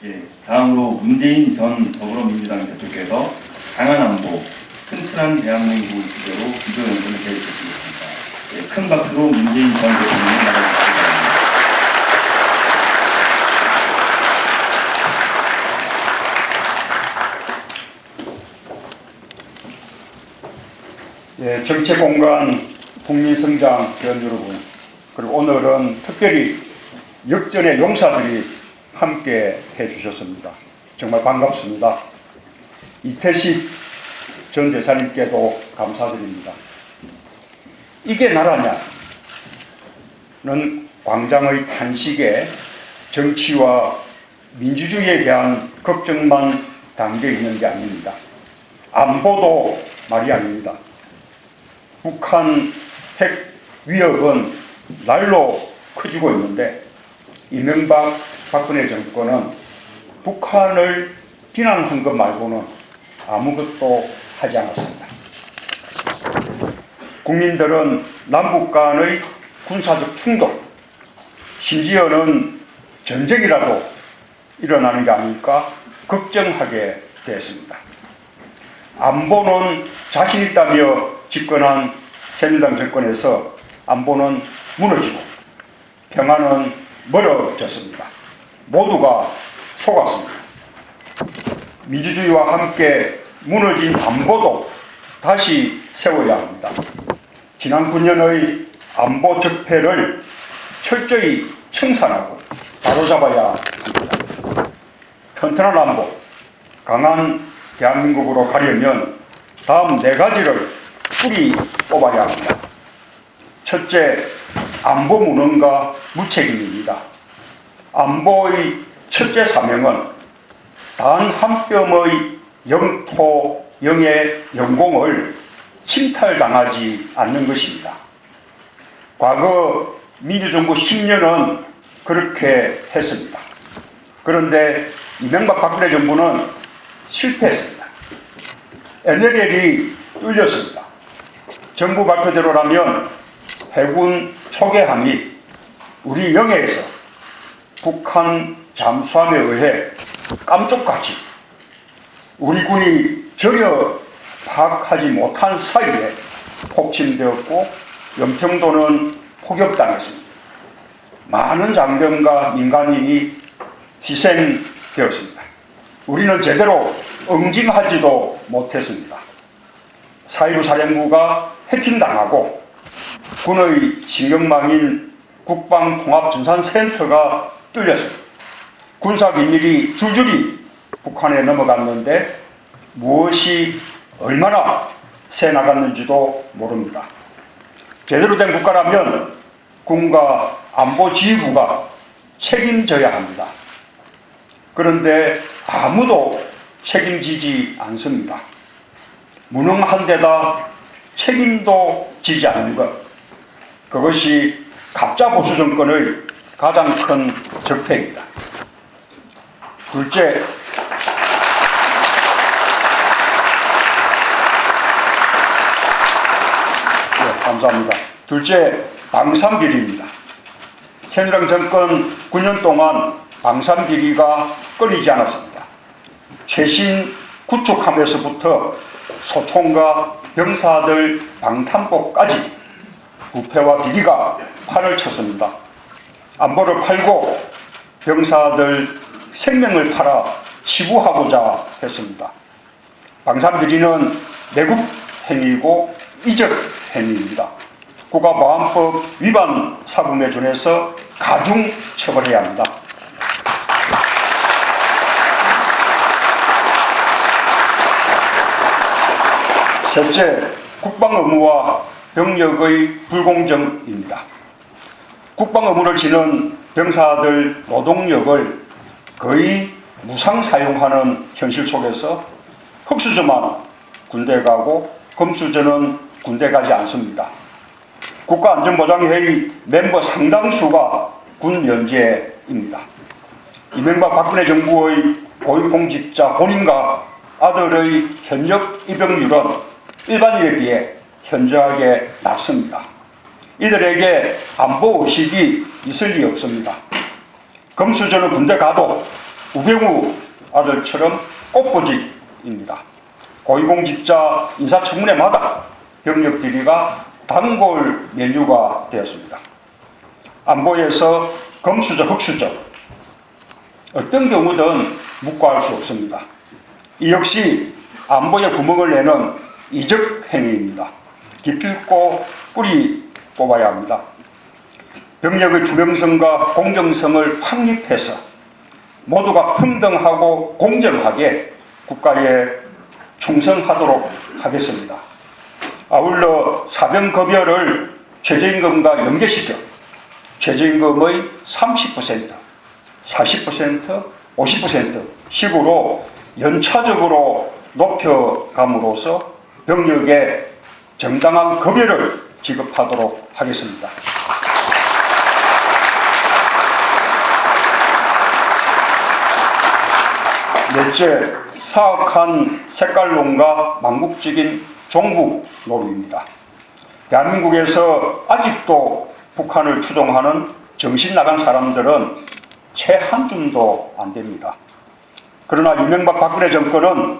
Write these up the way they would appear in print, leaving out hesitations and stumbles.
예, 다음으로 문재인 전 더불어민주당 대표께서 강한 안보, 튼튼한 대한민국을 주제로 기조연설을 개최했습니다. 예, 큰 박수로 문재인 전 대표님을 맞아주시기 바랍니다. 예, 정책공간 국민성장 회원 여러분, 그리고 오늘은 특별히 역전의 용사들이 함께 해주셨습니다. 정말 반갑습니다. 이태식 전 대사님께도 감사드립니다. 이게 나라냐는 광장의 탄식에 정치와 민주주의에 대한 걱정만 담겨 있는 게 아닙니다. 안보도 말이 아닙니다. 북한 핵 위협은 날로 커지고 있는데 이명박 박근혜 정권은 북한을 비난한 것 말고는 아무것도 하지 않았습니다. 국민들은 남북 간의 군사적 충돌, 심지어는 전쟁이라도 일어나는 게 아닐까 걱정하게 됐습니다. 안보는 자신 있다며 집권한 새누리당 정권에서 안보는 무너지고 평화는 멀어졌습니다. 모두가 속았습니다. 민주주의와 함께 무너진 안보도 다시 세워야 합니다. 지난 9년의 안보 적폐를 철저히 청산하고 바로잡아야 합니다. 튼튼한 안보, 강한 대한민국으로 가려면 다음 4가지를 뿌리 뽑아야 합니다. 첫째, 안보 무능과 무책임입니다. 안보의 첫째 사명은 단 한 뼘의 영토, 영의 영공을 침탈당하지 않는 것입니다. 과거 민주정부 10년은 그렇게 했습니다. 그런데 이명박 박근혜 정부는 실패했습니다. NLL이 뚫렸습니다. 정부 발표대로라면 해군 초계함이 우리 영해에서 북한 잠수함에 의해 깜짝같이 우리 군이 전혀 파악하지 못한 사이에 폭침되었고 연평도는 포격당했습니다. 많은 장병과 민간인이 희생되었습니다. 우리는 제대로 응징하지도 못했습니다. 4.15 사령부가 해킹당하고 군의 신경망인 국방통합전산센터가 뚫렸습니다. 군사기밀이 줄줄이 북한에 넘어갔는데 무엇이 얼마나 새 나갔는지도 모릅니다. 제대로 된 국가라면 군과 안보지휘부가 책임져야 합니다. 그런데 아무도 책임지지 않습니다. 무능한 데다 책임도 지지 않는 것, 그것이 가짜 보수 정권의 가장 큰 적폐입니다. 둘째, 감사합니다. 둘째, 방산비리입니다. 새누리당 정권 9년 동안 방산비리가 끊이지 않았습니다. 최신 구축함에서부터 소총과 병사들 방탄복까지 부패와 비리가 판을 쳤습니다. 안보를 팔고 병사들 생명을 팔아 치부하고자 했습니다. 방산비리는 내국 행위이고 이적 행위입니다. 국가보안법 위반 사범에 준해서 가중 처벌해야 합니다. 셋째, 국방 의무와 병력의 불공정입니다. 국방 의무를 지는 병사들 노동력을 거의 무상 사용하는 현실 속에서 흑수저만 군대 가고 금수저는 군대 가지 않습니다. 국가안전보장회의 멤버 상당수가 군 연재입니다. 이명박 박근혜 정부의 고위공직자 본인과 아들의 현역 입영률은 일반인에 비해 현저하게 낮습니다. 이들에게 안보의식이 있을 리 없습니다. 금수저는 군대 가도 우병우 아들처럼 꽃보직입니다. 고위공직자 인사청문회마다 병력 비리가 단골 메뉴가 되었습니다. 안보에서 검수적, 흑수적 어떤 경우든 묵과할 수 없습니다. 이 역시 안보에 구멍을 내는 이적 행위입니다. 기필코 뿌리 뽑아야 합니다. 병력의 투명성과 공정성을 확립해서 모두가 평등하고 공정하게 국가에 충성하도록 하겠습니다. 아울러 사병급여를 최저임금과 연계시켜 최저임금의 30%, 40%, 50% 식으로 연차적으로 높여감으로써 병력에 정당한 급여를 지급하도록 하겠습니다. 넷째, 사악한 색깔론과 망국적인 종북 노릇입니다. 대한민국에서 아직도 북한을 추종하는 정신 나간 사람들은 채 한 줌도 안 됩니다. 그러나 이명박 박근혜 정권은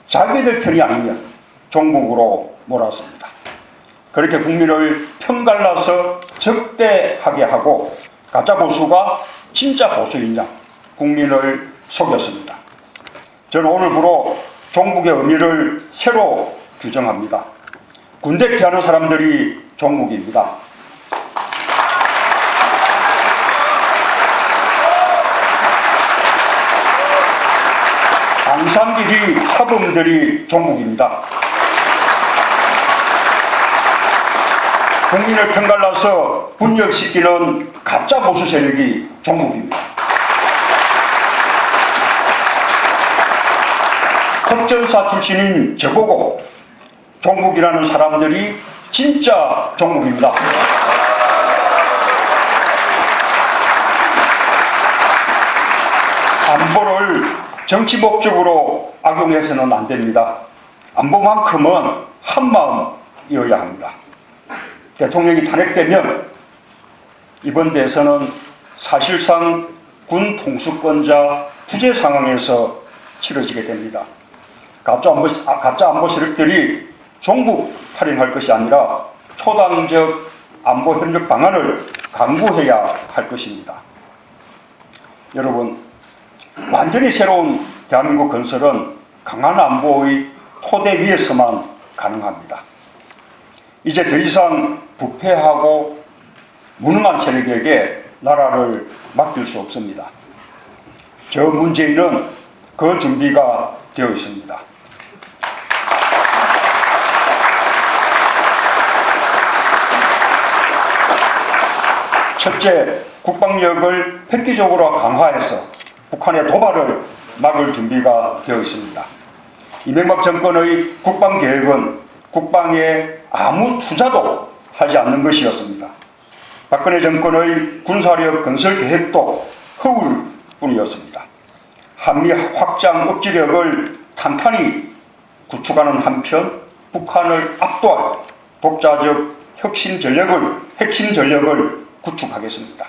자기들 편이 아니면 종북으로 몰았습니다. 그렇게 국민을 편갈라서 적대하게 하고 가짜 보수가 진짜 보수이냐 국민을 속였습니다. 저는 오늘부로 종북의 의미를 새로 규정합니다. 군대 피하는 사람들이 종북입니다. 앙상비리 차범들이 종북입니다. 국민을 편갈라서 분열시키는 가짜 보수 세력이 종북입니다. 특전사 출신인 저보고 종북이라는 사람들이 진짜 종북입니다. 안보를 정치 목적으로 악용해서는 안 됩니다. 안보만큼은 한마음이어야 합니다. 대통령이 탄핵되면 이번 대선은 사실상 군 통수권자 구제 상황에서 치러지게 됩니다. 가짜 안보 세력들이 종북 탈행할 것이 아니라 초당적 안보 협력 방안을 강구해야 할 것입니다. 여러분, 완전히 새로운 대한민국 건설은 강한 안보의 토대 위에서만 가능합니다. 이제 더 이상 부패하고 무능한 세력에게 나라를 맡길 수 없습니다. 저 문재인은 그 준비가 되어 있습니다. 첫째, 국방력을 획기적으로 강화해서 북한의 도발을 막을 준비가 되어 있습니다. 이명박 정권의 국방계획은 국방에 아무 투자도 하지 않는 것이었습니다. 박근혜 정권의 군사력 건설 계획도 허울 뿐이었습니다. 한미 확장 억지력을 탄탄히 구축하는 한편 북한을 압도할 독자적 핵심 전력을 구축하겠습니다.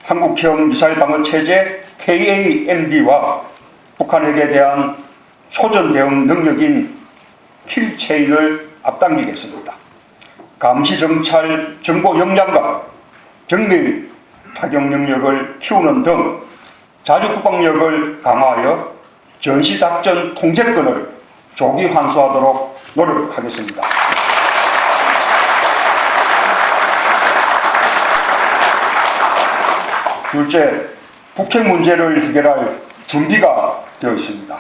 한국형 미사일 방어 체제 KAMD와 북한에게 대한 초전 대응 능력인 킬체인을 앞당기겠습니다. 감시 정찰 정보 역량과 정밀 타격 능력을 키우는 등 자주 국방력을 강화하여 전시작전 통제권을 조기 환수하도록 노력하겠습니다. 둘째, 북핵 문제를 해결할 준비가 되어 있습니다.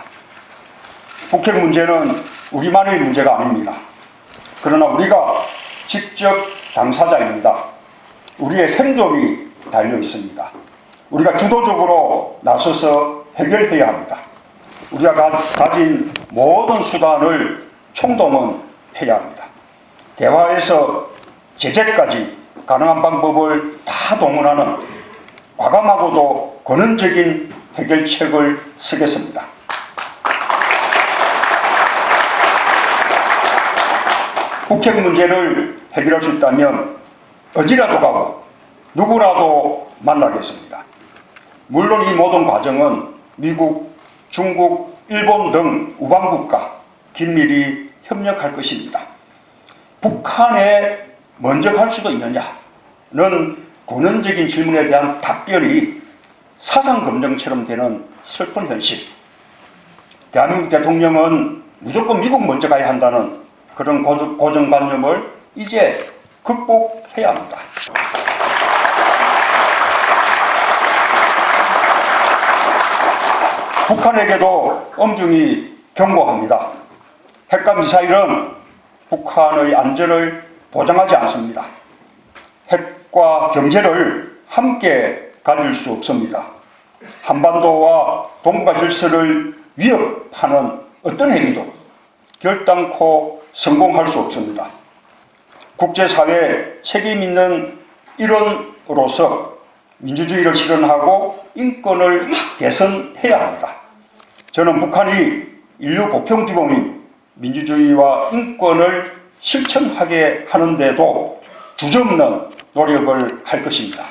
북핵 문제는 우리만의 문제가 아닙니다. 그러나 우리가 직접 당사자입니다. 우리의 생존이 달려 있습니다. 우리가 주도적으로 나서서 해결해야 합니다. 우리가 가진 모든 수단을 총동원해야 합니다. 대화에서 제재까지 가능한 방법을 다 동원하는 과감하고도 권한적인 해결책을 쓰겠습니다. 북핵 문제를 해결할 수 있다면 어디라도 가고 누구라도 만나겠습니다. 물론 이 모든 과정은 미국, 중국, 일본 등 우방국가 긴밀히 협력할 것입니다. 북한에 먼저 갈 수도 있느냐는 근원적인 질문에 대한 답변이 사상검증처럼 되는 슬픈 현실. 대한민국 대통령은 무조건 미국 먼저 가야 한다는 그런 고정관념을 이제 극복해야 합니다. 북한에게도 엄중히 경고합니다. 핵과 미사일은 북한의 안전을 보장하지 않습니다. 핵과 경제를 함께 가질 수 없습니다. 한반도와 동북아 질서를 위협하는 어떤 행위도 결단코 성공할 수 없습니다. 국제사회에 책임 있는 일원으로서 민주주의를 실현하고 인권을 개선해야 합니다. 저는 북한이 인류 보편 규범인 민주주의와 인권을 실천하게 하는데도 주저없는 노력을 할 것입니다.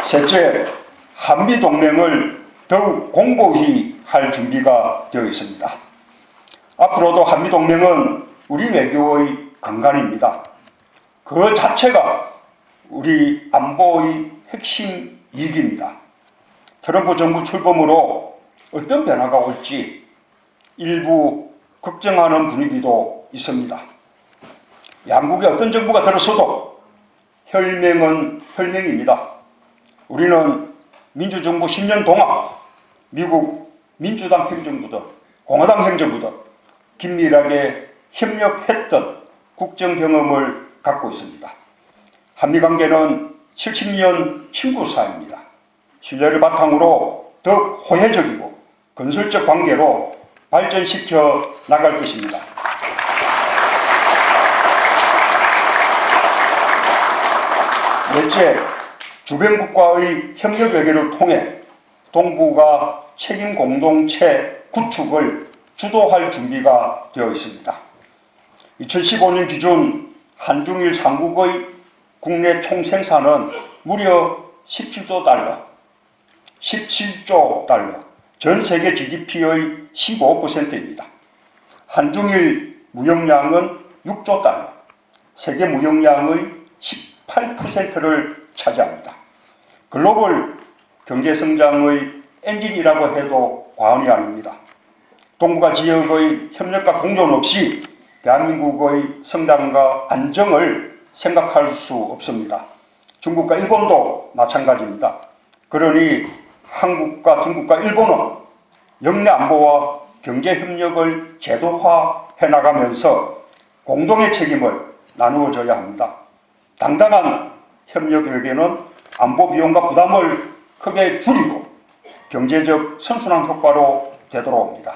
셋째, 한미동맹을 더욱 공고히 할 준비가 되어 있습니다. 앞으로도 한미동맹은 우리 외교의 근간입니다. 그 자체가 우리 안보의 핵심 이익입니다. 트럼프 정부 출범으로 어떤 변화가 올지 일부 걱정하는 분위기도 있습니다. 양국의 어떤 정부가 들어서도 혈맹은 혈맹입니다. 우리는 민주정부 10년 동안 미국 민주당 행정부든 공화당 행정부든 긴밀하게 협력했던 국정 경험을 갖고 있습니다. 한미관계는 70년 친구 사이입니다. 신뢰를 바탕으로 더욱 호혜적이고 건설적 관계로 발전시켜 나갈 것입니다. 넷째, 주변국과의 협력 외교를 통해 동북아 책임 공동체 구축을 주도할 준비가 되어 있습니다. 2015년 기준 한중일 삼국의 국내 총생산은 무려 17조 달러, 전 세계 GDP의 15%입니다. 한중일 무역량은 6조 달러, 세계 무역량의 18%를 차지합니다. 글로벌 경제성장의 엔진이라고 해도 과언이 아닙니다. 동북아 지역의 협력과 공존 없이 대한민국의 성장과 안정을 생각할 수 없습니다. 중국과 일본도 마찬가지입니다. 그러니 한국과 중국과 일본은 영내 안보와 경제 협력을 제도화해 나가면서 공동의 책임을 나누어져야 합니다. 당당한 협력 외교는 안보 비용과 부담을 크게 줄이고 경제적 선순환 효과로 되돌아옵니다.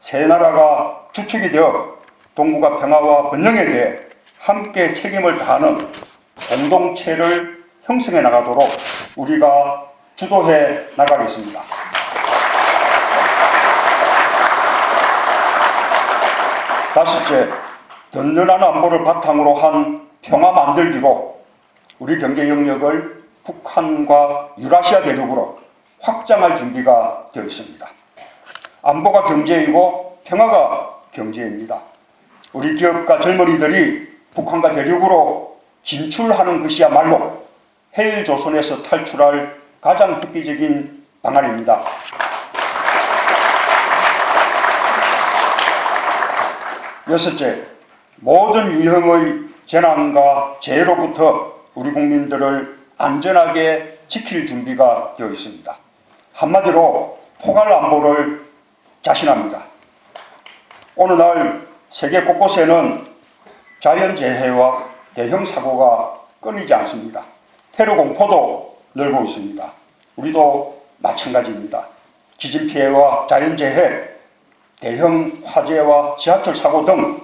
세 나라가 주축이 되어 동북아 평화와 번영에 대해 함께 책임을 다하는 공동체를 형성해 나가도록 우리가 주도해 나가겠습니다. 다섯째, 든든한 안보를 바탕으로 한 평화 만들기로 우리 경제 영역을 북한과 유라시아 대륙으로 확장할 준비가 되어 있습니다. 안보가 경제이고 평화가 경제입니다. 우리 기업과 젊은이들이 북한과 대륙으로 진출하는 것이야말로 헬조선에서 탈출할 가장 획기적인 방안입니다. 여섯째, 모든 유형의 재난과 재해로부터 우리 국민들을 안전하게 지킬 준비가 되어 있습니다. 한마디로 포괄 안보를 자신합니다. 오늘날 세계 곳곳에는 자연재해와 대형 사고가 끊이지 않습니다. 테러 공포도 늘고 있습니다. 우리도 마찬가지입니다. 지진 피해와 자연재해, 대형 화재와 지하철 사고 등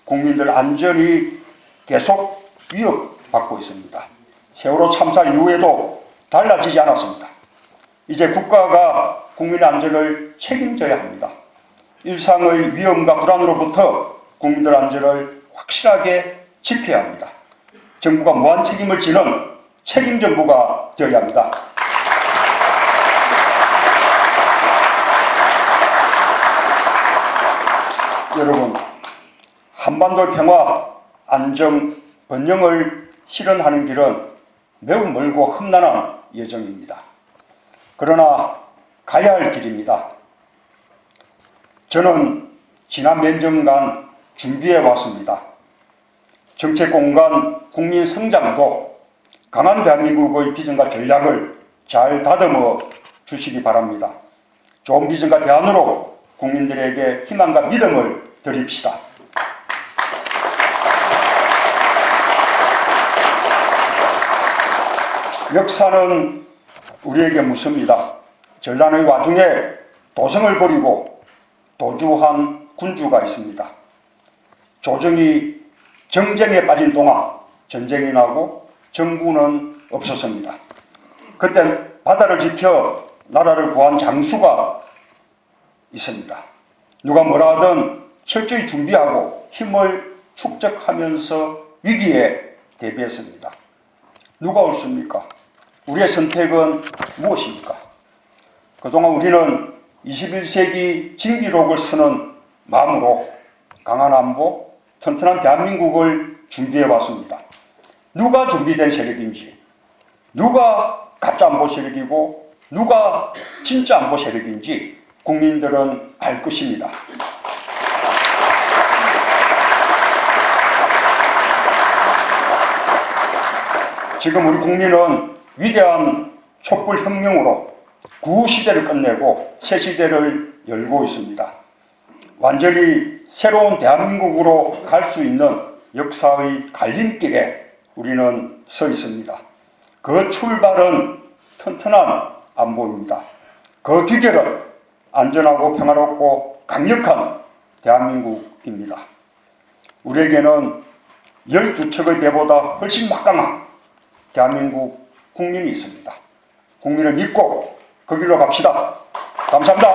국민들 안전이 계속 위협받고 있습니다. 세월호 참사 이후에도 달라지지 않았습니다. 이제 국가가 국민의 안전을 책임져야 합니다. 일상의 위험과 불안으로부터 국민들 안전을 확실하게 지켜야 합니다. 정부가 무한 책임을 지는 책임 정부가 되어야 합니다. 여러분, 한반도 평화, 안정, 번영을 실현하는 길은 매우 멀고 험난한 여정입니다. 그러나 가야 할 길입니다. 저는 지난 몇 년간 준비해 왔습니다. 정책 공간, 국민 성장도 강한 대한민국의 비전과 전략을 잘 다듬어 주시기 바랍니다. 좋은 비전과 대안으로 국민들에게 희망과 믿음을 드립시다. 역사는 우리에게 묻습니다. 전란의 와중에 도성을 버리고 도주한 군주가 있습니다. 조정이 정쟁에 빠진 동안 전쟁이 나고 정부는 없었습니다. 그때 바다를 지켜 나라를 구한 장수가 있습니다. 누가 뭐라 하든 철저히 준비하고 힘을 축적하면서 위기에 대비했습니다. 누가 옳습니까? 우리의 선택은 무엇입니까? 그동안 우리는 21세기 진기록을 쓰는 마음으로 강한 안보, 튼튼한 대한민국을 준비해 왔습니다. 누가 준비된 세력인지, 누가 가짜 안보 세력이고 누가 진짜 안보 세력인지 국민들은 알 것입니다. 지금 우리 국민은 위대한 촛불혁명으로 구시대를 끝내고 새시대를 열고 있습니다. 완전히 새로운 대한민국으로 갈 수 있는 역사의 갈림길에 우리는 서 있습니다. 그 출발은 튼튼한 안보입니다. 그 귀결은 안전하고 평화롭고 강력한 대한민국입니다. 우리에게는 12척의 배보다 훨씬 막강한 대한민국 국민이 있습니다. 국민을 믿고 그 길로 갑시다. 감사합니다.